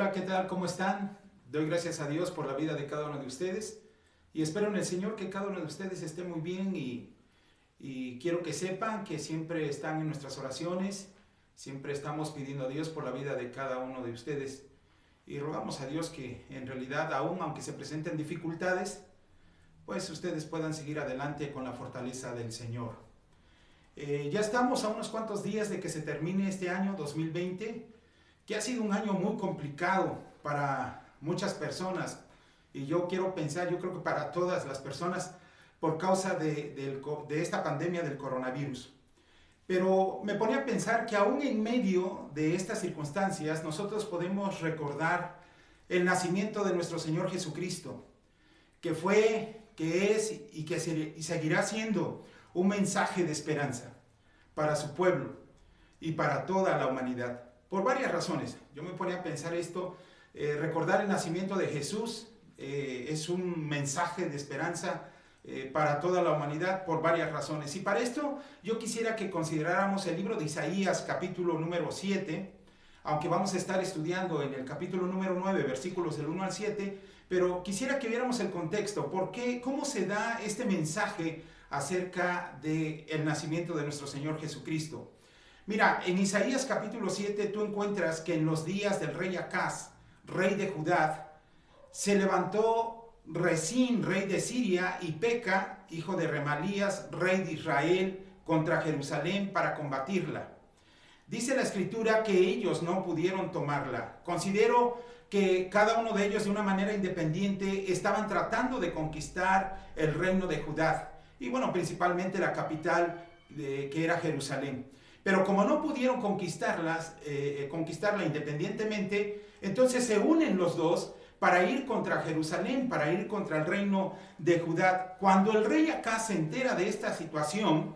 Hola, ¿qué tal? ¿Cómo están? Doy gracias a Dios por la vida de cada uno de ustedes y espero en el Señor que cada uno de ustedes esté muy bien y quiero que sepan que siempre están en nuestras oraciones, siempre estamos pidiendo a Dios por la vida de cada uno de ustedes y rogamos a Dios que en realidad, aún aunque se presenten dificultades, pues ustedes puedan seguir adelante con la fortaleza del Señor. Ya estamos a unos cuantos días de que se termine este año 2020, que ha sido un año muy complicado para muchas personas, y yo creo que para todas las personas, por causa de esta pandemia del coronavirus. Pero me ponía a pensar que aún en medio de estas circunstancias, nosotros podemos recordar el nacimiento de nuestro Señor Jesucristo, que fue, que es y seguirá siendo un mensaje de esperanza para su pueblo y para toda la humanidad. Por varias razones. Yo me ponía a pensar esto, recordar el nacimiento de Jesús es un mensaje de esperanza para toda la humanidad por varias razones. Y para esto yo quisiera que consideráramos el libro de Isaías capítulo número 7, aunque vamos a estar estudiando en el capítulo número 9, versículos del 1 al 7, pero quisiera que viéramos el contexto, cómo se da este mensaje acerca del nacimiento de nuestro Señor Jesucristo. Mira, en Isaías capítulo 7 tú encuentras que en los días del rey Acaz, rey de Judá, se levantó Resín, rey de Siria, y Peca, hijo de Remalías, rey de Israel, contra Jerusalén para combatirla. Dice la escritura que ellos no pudieron tomarla. Considero que cada uno de ellos de una manera independiente estaban tratando de conquistar el reino de Judá. Y bueno, principalmente la capital que era Jerusalén. Pero como no pudieron conquistarla independientemente, entonces se unen los dos para ir contra Jerusalén, para ir contra el reino de Judá. Cuando el rey Acaz se entera de esta situación,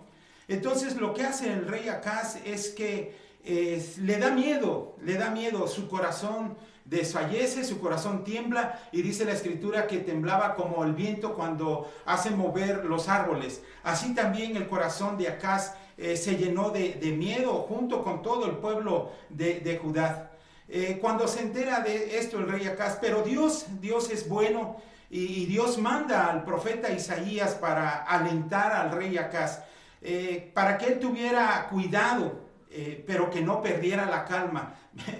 entonces lo que hace el rey Acaz es que le da miedo, su corazón desfallece, su corazón tiembla, y dice la escritura que temblaba como el viento cuando hace mover los árboles. Así también el corazón de Acaz se llenó de miedo junto con todo el pueblo de Judá. Cuando se entera de esto el rey Acaz, pero Dios es bueno, y Dios manda al profeta Isaías para alentar al rey Acaz, para que él tuviera cuidado, pero que no perdiera la calma.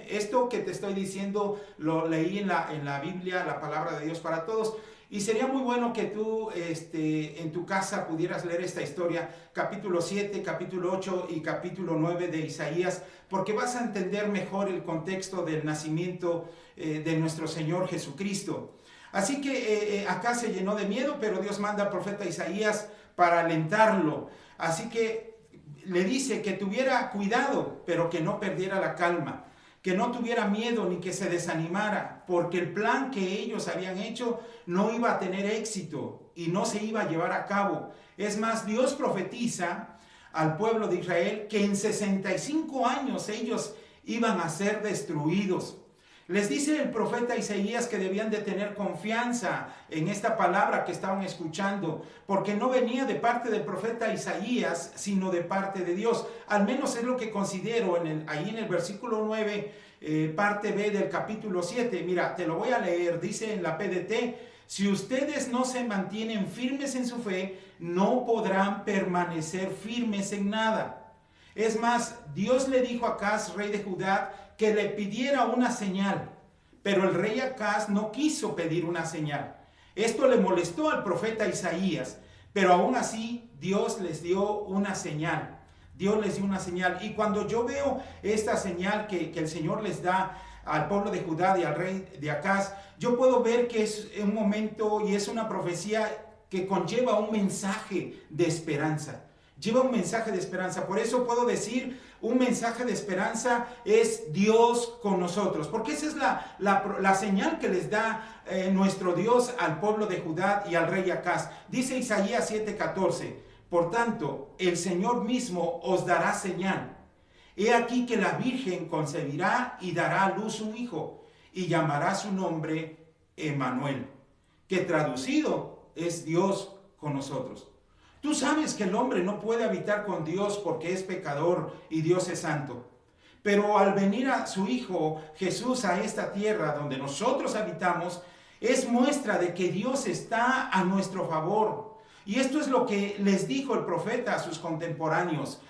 Esto que te estoy diciendo lo leí en la Biblia, la palabra de Dios para todos. Y sería muy bueno que tú en tu casa pudieras leer esta historia, capítulo 7, capítulo 8 y capítulo 9 de Isaías, porque vas a entender mejor el contexto del nacimiento de nuestro Señor Jesucristo. Así que acá se llenó de miedo, pero Dios manda al profeta Isaías para alentarlo. Así que le dice que tuviera cuidado, pero que no perdiera la calma, que no tuviera miedo ni que se desanimara, porque el plan que ellos habían hecho no iba a tener éxito y no se iba a llevar a cabo. Es más, Dios profetiza al pueblo de Israel que en 65 años ellos iban a ser destruidos. Les dice el profeta Isaías que debían de tener confianza en esta palabra que estaban escuchando, porque no venía de parte del profeta Isaías, sino de parte de Dios. Al menos es lo que considero ahí en el versículo 9, parte B del capítulo 7. Mira, te lo voy a leer, dice en la PDT: si ustedes no se mantienen firmes en su fe, no podrán permanecer firmes en nada. Es más, Dios le dijo a Acaz, rey de Judá, que le pidiera una señal, pero el rey Acaz no quiso pedir una señal. Esto le molestó al profeta Isaías, pero aún así Dios les dio una señal. Dios les dio una señal, y cuando yo veo esta señal que el Señor les da al pueblo de Judá y al rey de Acaz, yo puedo ver que es un momento y es una profecía que conlleva un mensaje de esperanza. Lleva un mensaje de esperanza. Por eso puedo decir, un mensaje de esperanza es Dios con nosotros, porque esa es la señal que les da nuestro Dios al pueblo de Judá y al rey Acaz. Dice Isaías 7:14: por tanto, el Señor mismo os dará señal. He aquí que la Virgen concebirá y dará a luz un hijo, y llamará su nombre Emmanuel, que traducido es Dios con nosotros. Tú sabes que el hombre no puede habitar con Dios porque es pecador y Dios es santo. Pero al venir a su Hijo Jesús a esta tierra donde nosotros habitamos, es muestra de que Dios está a nuestro favor. Y esto es lo que les dijo el profeta a sus contemporáneos,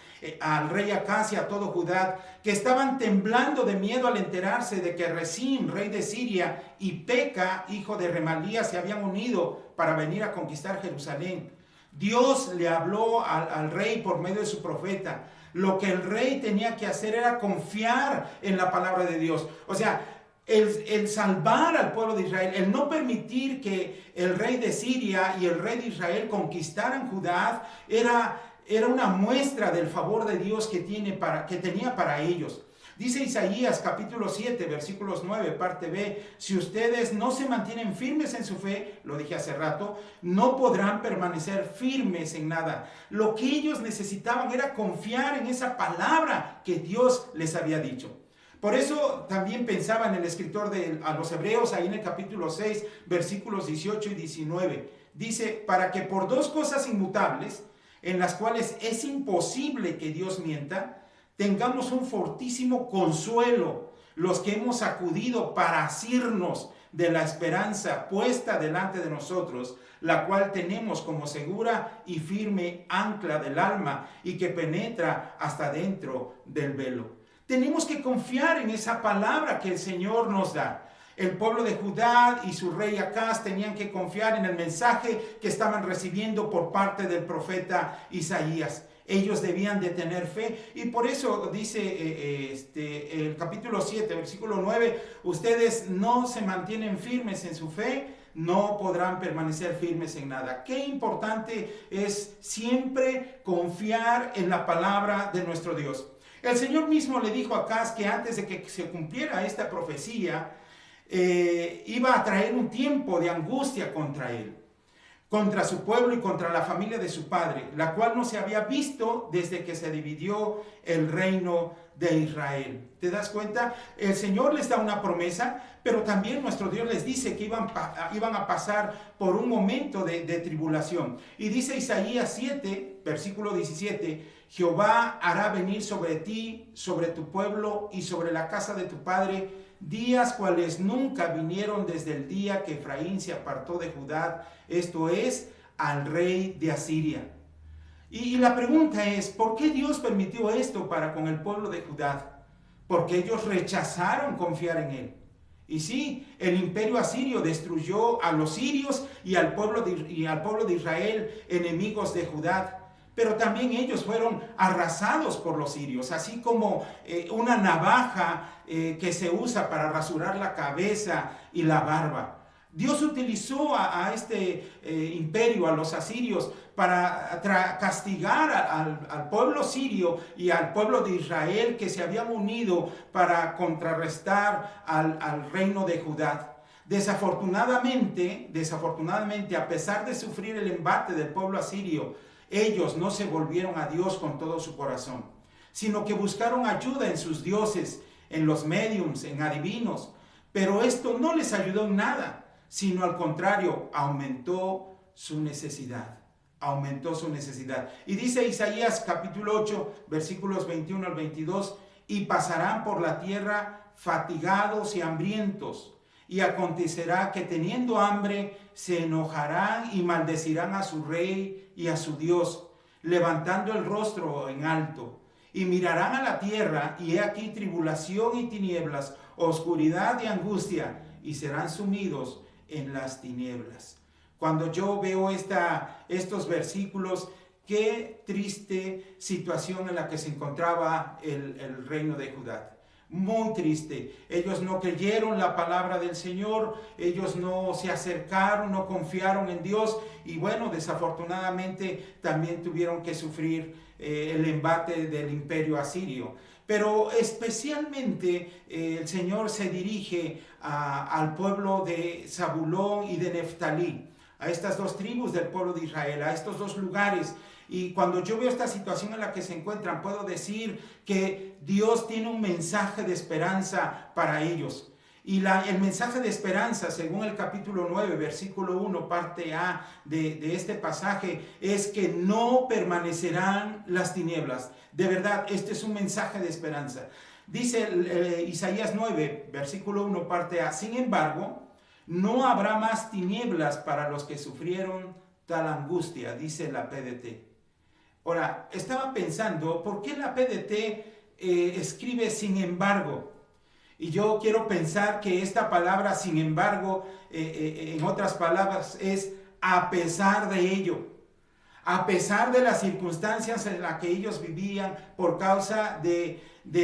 al rey Acaz y a todo Judá, que estaban temblando de miedo al enterarse de que Rezín, rey de Siria, y Peca, hijo de Remalías, se habían unido para venir a conquistar Jerusalén. Dios le habló al rey por medio de su profeta. Lo que el rey tenía que hacer era confiar en la palabra de Dios. O sea, el salvar al pueblo de Israel, el no permitir que el rey de Siria y el rey de Israel conquistaran Judá, era una muestra del favor de Dios que tenía para ellos. Dice Isaías capítulo 7, versículos 9, parte B, si ustedes no se mantienen firmes en su fe, lo dije hace rato, no podrán permanecer firmes en nada. Lo que ellos necesitaban era confiar en esa palabra que Dios les había dicho. Por eso también pensaba en el escritor a los Hebreos, ahí en el capítulo 6, versículos 18 y 19. Dice, para que por dos cosas inmutables, en las cuales es imposible que Dios mienta, tengamos un fortísimo consuelo, los que hemos acudido para asirnos de la esperanza puesta delante de nosotros, la cual tenemos como segura y firme ancla del alma y que penetra hasta dentro del velo. Tenemos que confiar en esa palabra que el Señor nos da. El pueblo de Judá y su rey Acaz tenían que confiar en el mensaje que estaban recibiendo por parte del profeta Isaías. Ellos debían de tener fe y por eso dice el capítulo 7, versículo 9, ustedes no se mantienen firmes en su fe, no podrán permanecer firmes en nada. Qué importante es siempre confiar en la palabra de nuestro Dios. El Señor mismo le dijo a Acaz que antes de que se cumpliera esta profecía, iba a traer un tiempo de angustia contra él, contra su pueblo y contra la familia de su padre, la cual no se había visto desde que se dividió el reino de Israel. ¿Te das cuenta? El Señor les da una promesa, pero también nuestro Dios les dice que iban a pasar por un momento de tribulación. Y dice Isaías 7, versículo 17, Jehová hará venir sobre ti, sobre tu pueblo y sobre la casa de tu padre, días cuales nunca vinieron desde el día que Efraín se apartó de Judá, esto es, al rey de Asiria. Y la pregunta es, ¿por qué Dios permitió esto para con el pueblo de Judá? Porque ellos rechazaron confiar en él. Y sí, el imperio asirio destruyó a los sirios y al pueblo de Israel, enemigos de Judá. Pero también ellos fueron arrasados por los sirios, así como una navaja que se usa para rasurar la cabeza y la barba. Dios utilizó a este imperio, a los asirios, para castigar al pueblo sirio y al pueblo de Israel que se habían unido para contrarrestar al reino de Judá. Desafortunadamente, a pesar de sufrir el embate del pueblo asirio, ellos no se volvieron a Dios con todo su corazón, sino que buscaron ayuda en sus dioses, en los médiums, en adivinos. Pero esto no les ayudó en nada, sino al contrario, aumentó su necesidad. Y dice Isaías capítulo 8, versículos 21 al 22, y pasarán por la tierra fatigados y hambrientos, y acontecerá que teniendo hambre se enojarán y maldecirán a su rey y a su Dios, levantando el rostro en alto, y mirarán a la tierra, y he aquí tribulación y tinieblas, oscuridad y angustia, y serán sumidos en las tinieblas. Cuando yo veo estos versículos, qué triste situación en la que se encontraba el reino de Judá. Muy triste. Ellos no creyeron la palabra del Señor, ellos no se acercaron, no confiaron en Dios y bueno, desafortunadamente también tuvieron que sufrir el embate del imperio asirio. Pero especialmente el Señor se dirige al pueblo de Zabulón y de Neftalí, a estas dos tribus del pueblo de Israel, a estos dos lugares. Y cuando yo veo esta situación en la que se encuentran, puedo decir que Dios tiene un mensaje de esperanza para ellos. Y el mensaje de esperanza, según el capítulo 9, versículo 1, parte A de este pasaje, es que no permanecerán las tinieblas. De verdad, este es un mensaje de esperanza. Dice Isaías 9, versículo 1, parte A: sin embargo, no habrá más tinieblas para los que sufrieron tal angustia, dice la PDT. Ahora, estaba pensando, ¿por qué la PDT escribe sin embargo? Y yo quiero pensar que esta palabra sin embargo, en otras palabras, es a pesar de ello. A pesar de las circunstancias en las que ellos vivían por causa de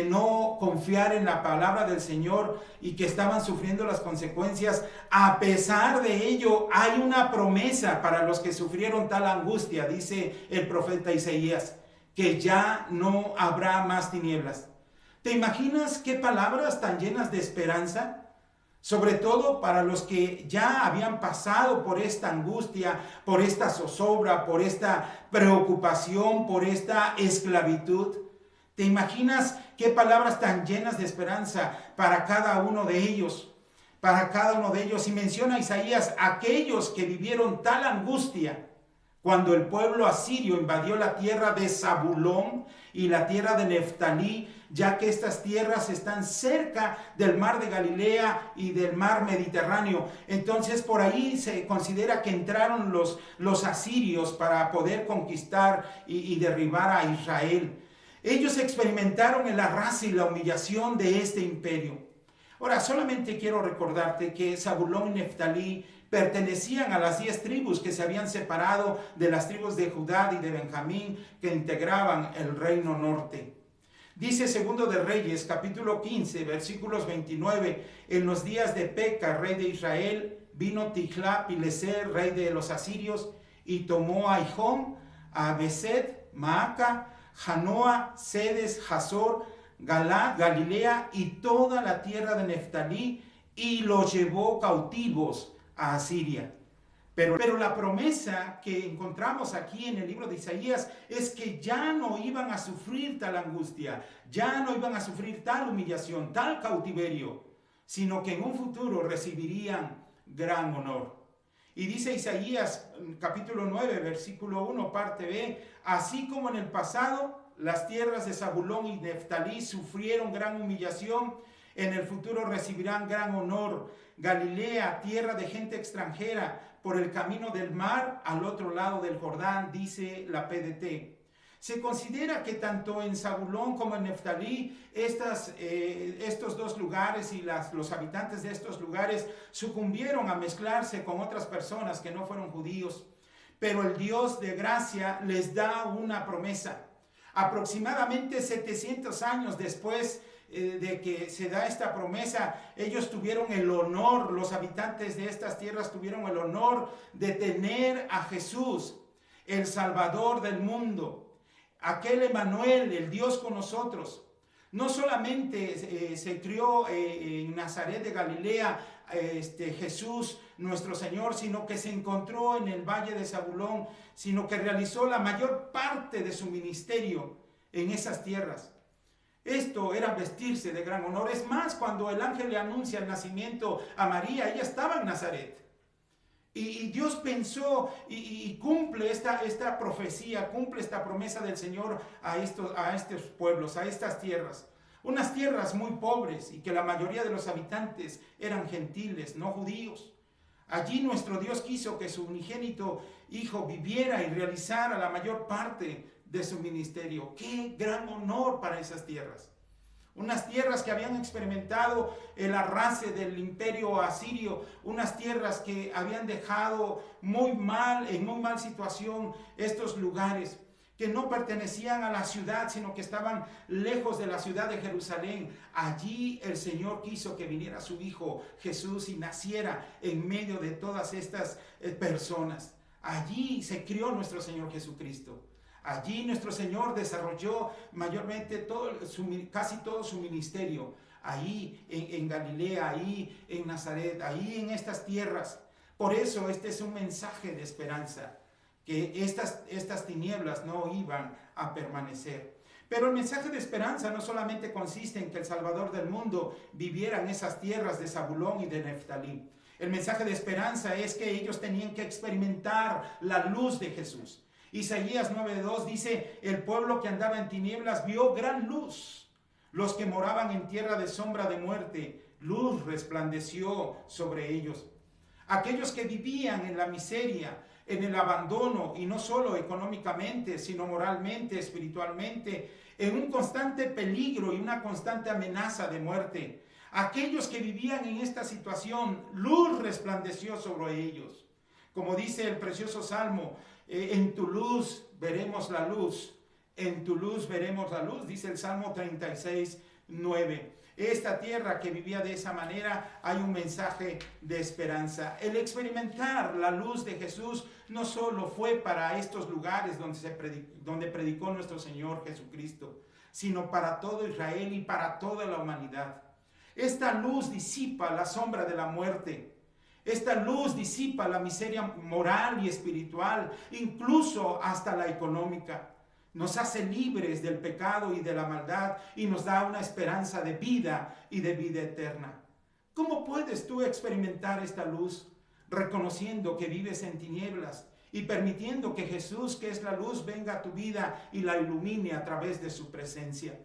no confiar en la palabra del Señor y que estaban sufriendo las consecuencias, a pesar de ello hay una promesa para los que sufrieron tal angustia, dice el profeta Isaías, que ya no habrá más tinieblas. ¿Te imaginas qué palabras tan llenas de esperanza? Sobre todo para los que ya habían pasado por esta angustia, por esta zozobra, por esta preocupación, por esta esclavitud. ¿Te imaginas qué palabras tan llenas de esperanza para cada uno de ellos? Para cada uno de ellos. Y menciona Isaías aquellos que vivieron tal angustia cuando el pueblo asirio invadió la tierra de Zabulón y la tierra de Neftalí, ya que estas tierras están cerca del mar de Galilea y del mar Mediterráneo. Entonces por ahí se considera que entraron los asirios para poder conquistar y derribar a Israel. Ellos experimentaron el arrastre y la humillación de este imperio. Ahora, solamente quiero recordarte que Zabulón y Neftalí pertenecían a las 10 tribus que se habían separado de las tribus de Judá y de Benjamín que integraban el reino norte. Dice Segundo de Reyes, capítulo 15, versículos 29, en los días de Peca, rey de Israel, vino Tiglat-Pileser, rey de los asirios, y tomó a Ijón, a Beset, Maaca, Janoa, Sedes, Hazor, Galad, Galilea y toda la tierra de Neftalí, y los llevó cautivos a Asiria. Pero la promesa que encontramos aquí en el libro de Isaías es que ya no iban a sufrir tal angustia, ya no iban a sufrir tal humillación, tal cautiverio, sino que en un futuro recibirían gran honor. Y dice Isaías capítulo 9, versículo 1, parte B: así como en el pasado las tierras de Zabulón y Neftalí sufrieron gran humillación, en el futuro recibirán gran honor. Galilea, tierra de gente extranjera, por el camino del mar al otro lado del Jordán, dice la PDT. Se considera que tanto en Zabulón como en Neftalí, estos dos lugares y los habitantes de estos lugares sucumbieron a mezclarse con otras personas que no fueron judíos. Pero el Dios de gracia les da una promesa. Aproximadamente 700 años después de que se da esta promesa, ellos tuvieron el honor, los habitantes de estas tierras tuvieron el honor de tener a Jesús, el Salvador del mundo, aquel Emmanuel, el Dios con nosotros. No solamente se crió en Nazaret de Galilea Jesús nuestro Señor, sino que se encontró en el valle de Zabulón, sino que realizó la mayor parte de su ministerio en esas tierras. Esto era vestirse de gran honor. Es más, cuando el ángel le anuncia el nacimiento a María, ella estaba en Nazaret. Y Dios pensó y cumple esta profecía, cumple esta promesa del Señor a estos pueblos, a estas tierras. Unas tierras muy pobres y que la mayoría de los habitantes eran gentiles, no judíos. Allí nuestro Dios quiso que su unigénito Hijo viviera y realizara la mayor parte de su ministerio. ¡Qué gran honor para esas tierras! Unas tierras que habían experimentado el arrastre del imperio asirio, unas tierras que habían dejado en muy mal situación estos lugares, que no pertenecían a la ciudad, sino que estaban lejos de la ciudad de Jerusalén. Allí el Señor quiso que viniera su Hijo Jesús y naciera en medio de todas estas personas. Allí se crió nuestro Señor Jesucristo. Allí nuestro Señor desarrolló mayormente casi todo su ministerio. Ahí en Galilea, ahí en Nazaret, ahí en estas tierras. Por eso este es un mensaje de esperanza, que estas tinieblas no iban a permanecer. Pero el mensaje de esperanza no solamente consiste en que el Salvador del mundo viviera en esas tierras de Zabulón y de Neftalí. El mensaje de esperanza es que ellos tenían que experimentar la luz de Jesús. Isaías 9:2 dice: el pueblo que andaba en tinieblas vio gran luz. Los que moraban en tierra de sombra de muerte, luz resplandeció sobre ellos. Aquellos que vivían en la miseria, en el abandono, y no solo económicamente, sino moralmente, espiritualmente, en un constante peligro y una constante amenaza de muerte. Aquellos que vivían en esta situación, luz resplandeció sobre ellos. Como dice el precioso Salmo, en tu luz veremos la luz. En tu luz veremos la luz, dice el Salmo 36, 9. Esta tierra que vivía de esa manera, hay un mensaje de esperanza. El experimentar la luz de Jesús no solo fue para estos lugares donde predicó nuestro Señor Jesucristo, sino para todo Israel y para toda la humanidad. Esta luz disipa la sombra de la muerte. Esta luz disipa la miseria moral y espiritual, incluso hasta la económica. Nos hace libres del pecado y de la maldad y nos da una esperanza de vida y de vida eterna. ¿Cómo puedes tú experimentar esta luz? Reconociendo que vives en tinieblas y permitiendo que Jesús, que es la luz, venga a tu vida y la ilumine a través de su presencia.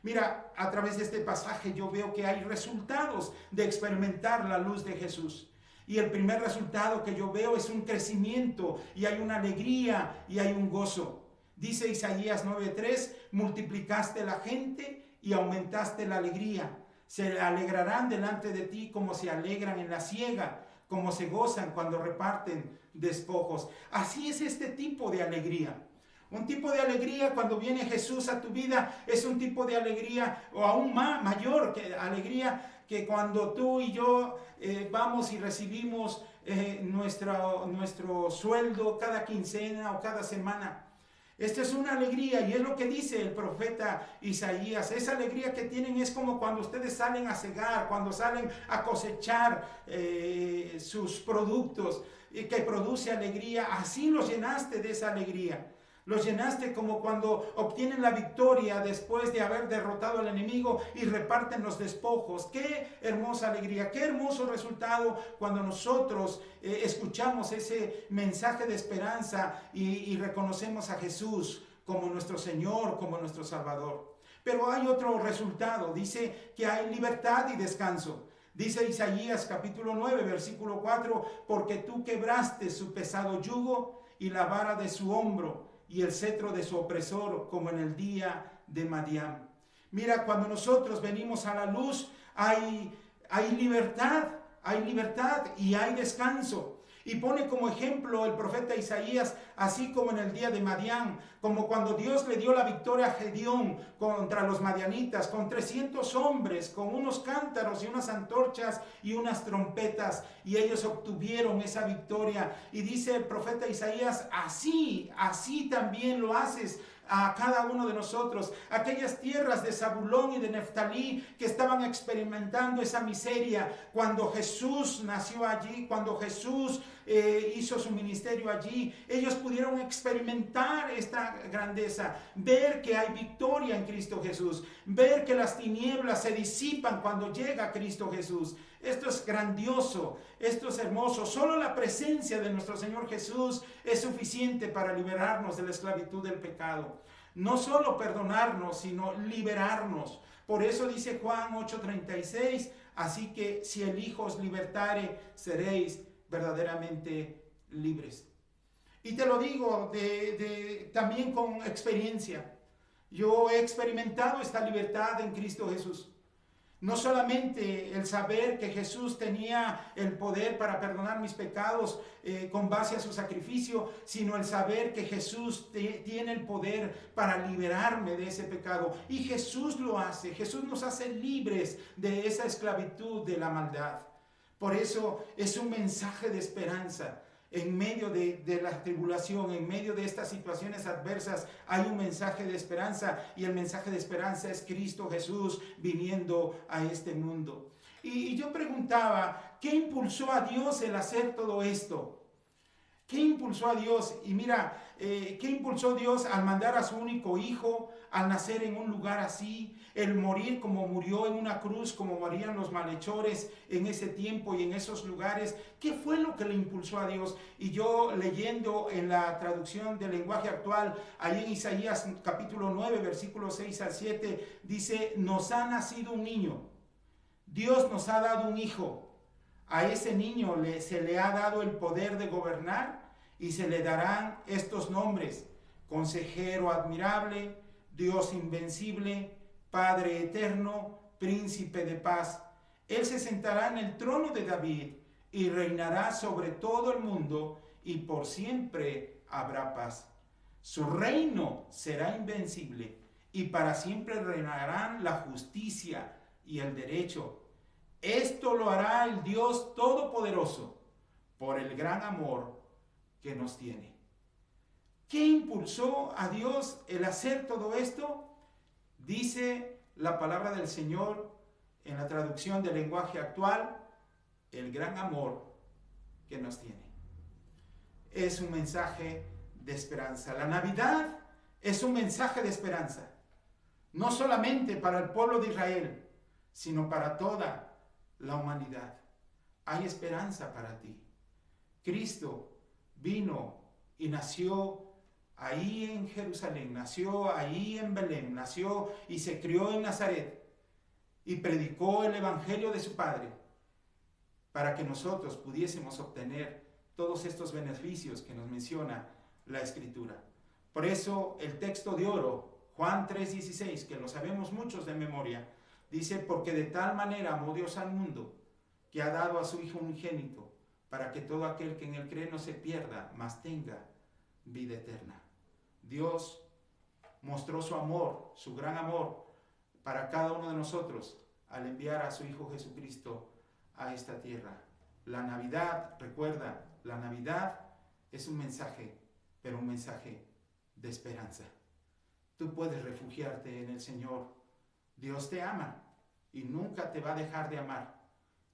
Mira, a través de este pasaje yo veo que hay resultados de experimentar la luz de Jesús. Y el primer resultado que yo veo es un crecimiento y hay una alegría y hay un gozo. Dice Isaías 9:3, multiplicaste la gente y aumentaste la alegría. Se alegrarán delante de ti como se alegran en la siega, como se gozan cuando reparten despojos. Así es este tipo de alegría. Un tipo de alegría cuando viene Jesús a tu vida es un tipo de alegría o aún mayor que alegría que cuando tú y yo vamos y recibimos nuestro sueldo cada quincena o cada semana. Esta es una alegría y es lo que dice el profeta Isaías. Esa alegría que tienen es como cuando ustedes salen a segar, cuando salen a cosechar sus productos que produce alegría. Así los llenaste de esa alegría. Los llenaste como cuando obtienen la victoria después de haber derrotado al enemigo y reparten los despojos. Qué hermosa alegría, qué hermoso resultado cuando nosotros escuchamos ese mensaje de esperanza y reconocemos a Jesús como nuestro Señor, como nuestro Salvador. Pero hay otro resultado, dice que hay libertad y descanso. Dice Isaías capítulo 9, versículo 4, porque tú quebraste su pesado yugo y la vara de su hombro, y el cetro de su opresor, como en el día de Madián. Mira, cuando nosotros venimos a la luz, hay libertad y hay descanso. Y pone como ejemplo el profeta Isaías, así como en el día de Madián, como cuando Dios le dio la victoria a Gedeón contra los madianitas, con 300 hombres, con unos cántaros y unas antorchas y unas trompetas, y ellos obtuvieron esa victoria. Y dice el profeta Isaías, así también lo haces a cada uno de nosotros. Aquellas tierras de Zabulón y de Neftalí que estaban experimentando esa miseria cuando Jesús nació allí, cuando Jesús hizo su ministerio allí, ellos pudieron experimentar esta grandeza, ver que hay victoria en Cristo Jesús, ver que las tinieblas se disipan cuando llega Cristo Jesús. Esto es grandioso, esto es hermoso. Solo la presencia de nuestro Señor Jesús es suficiente para liberarnos de la esclavitud del pecado. No solo perdonarnos, sino liberarnos. Por eso dice Juan 8:36, así que si el Hijo os libertare, seréis verdaderamente libres. Y te lo digo también con experiencia. Yo he experimentado esta libertad en Cristo Jesús. No solamente el saber que Jesús tenía el poder para perdonar mis pecados con base a su sacrificio, sino el saber que Jesús tiene el poder para liberarme de ese pecado. Y Jesús lo hace. Jesús nos hace libres de esa esclavitud de la maldad. Por eso es un mensaje de esperanza. En medio de la tribulación, en medio de estas situaciones adversas, hay un mensaje de esperanza, y el mensaje de esperanza es Cristo Jesús viniendo a este mundo. Y yo preguntaba, ¿qué impulsó a Dios el hacer todo esto? ¿Qué impulsó a Dios? Y mira, ¿qué impulsó Dios al mandar a su único hijo, al nacer en un lugar así, el morir como murió en una cruz, como morían los malhechores en ese tiempo y en esos lugares? ¿Qué fue lo que le impulsó a Dios? Y yo leyendo en la traducción del lenguaje actual, ahí en Isaías capítulo 9, versículos 6 al 7, dice, nos ha nacido un niño, Dios nos ha dado un hijo. A ese niño se le ha dado el poder de gobernar y se le darán estos nombres: Consejero admirable, Dios invencible, Padre eterno, Príncipe de paz. Él se sentará en el trono de David y reinará sobre todo el mundo, y por siempre habrá paz. Su reino será invencible y para siempre reinarán la justicia y el derecho. Esto lo hará el Dios Todopoderoso por el gran amor que nos tiene. ¿Qué impulsó a Dios el hacer todo esto? Dice la palabra del Señor en la traducción del lenguaje actual, el gran amor que nos tiene. Es un mensaje de esperanza. La Navidad es un mensaje de esperanza, no solamente para el pueblo de Israel, sino para toda la humanidad. Hay esperanza para ti. Cristo vino y nació ahí en Jerusalén, nació ahí en Belén, nació y se crió en Nazaret y predicó el evangelio de su Padre para que nosotros pudiésemos obtener todos estos beneficios que nos menciona la Escritura. Por eso el texto de oro, Juan 3:16, que lo sabemos muchos de memoria, dice, porque de tal manera amó Dios al mundo, que ha dado a su Hijo unigénito, para que todo aquel que en él cree no se pierda, mas tenga vida eterna. Dios mostró su amor, su gran amor, para cada uno de nosotros, al enviar a su Hijo Jesucristo a esta tierra. La Navidad, recuerda, la Navidad es un mensaje, pero un mensaje de esperanza. Tú puedes refugiarte en el Señor. Dios te ama y nunca te va a dejar de amar.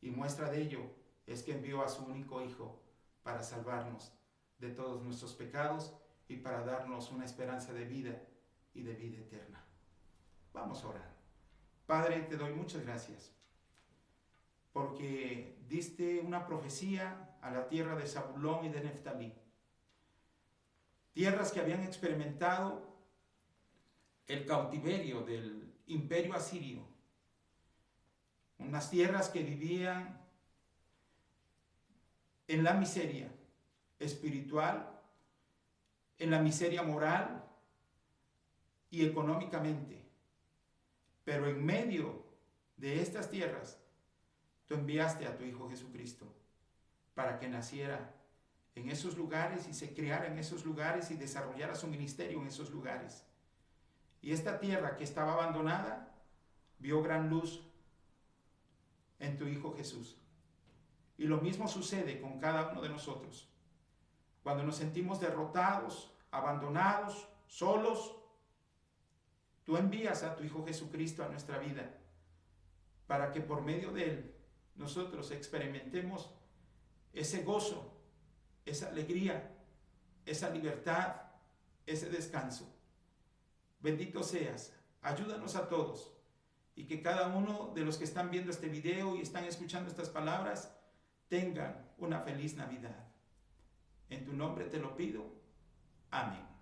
Y muestra de ello es que envió a su único Hijo para salvarnos de todos nuestros pecados y para darnos una esperanza de vida y de vida eterna. Vamos a orar. Padre, te doy muchas gracias porque diste una profecía a la tierra de Zabulón y de Neftalí, tierras que habían experimentado el cautiverio del imperio asirio, unas tierras que vivían en la miseria espiritual, en la miseria moral y económicamente. Pero en medio de estas tierras, tú enviaste a tu Hijo Jesucristo para que naciera en esos lugares y se criara en esos lugares y desarrollara su ministerio en esos lugares. Y esta tierra que estaba abandonada vio gran luz en tu Hijo Jesús. Y lo mismo sucede con cada uno de nosotros. Cuando nos sentimos derrotados, abandonados, solos, tú envías a tu Hijo Jesucristo a nuestra vida para que por medio de Él nosotros experimentemos ese gozo, esa alegría, esa libertad, ese descanso. Bendito seas, ayúdanos a todos y que cada uno de los que están viendo este video y están escuchando estas palabras tengan una feliz Navidad. En tu nombre te lo pido. Amén.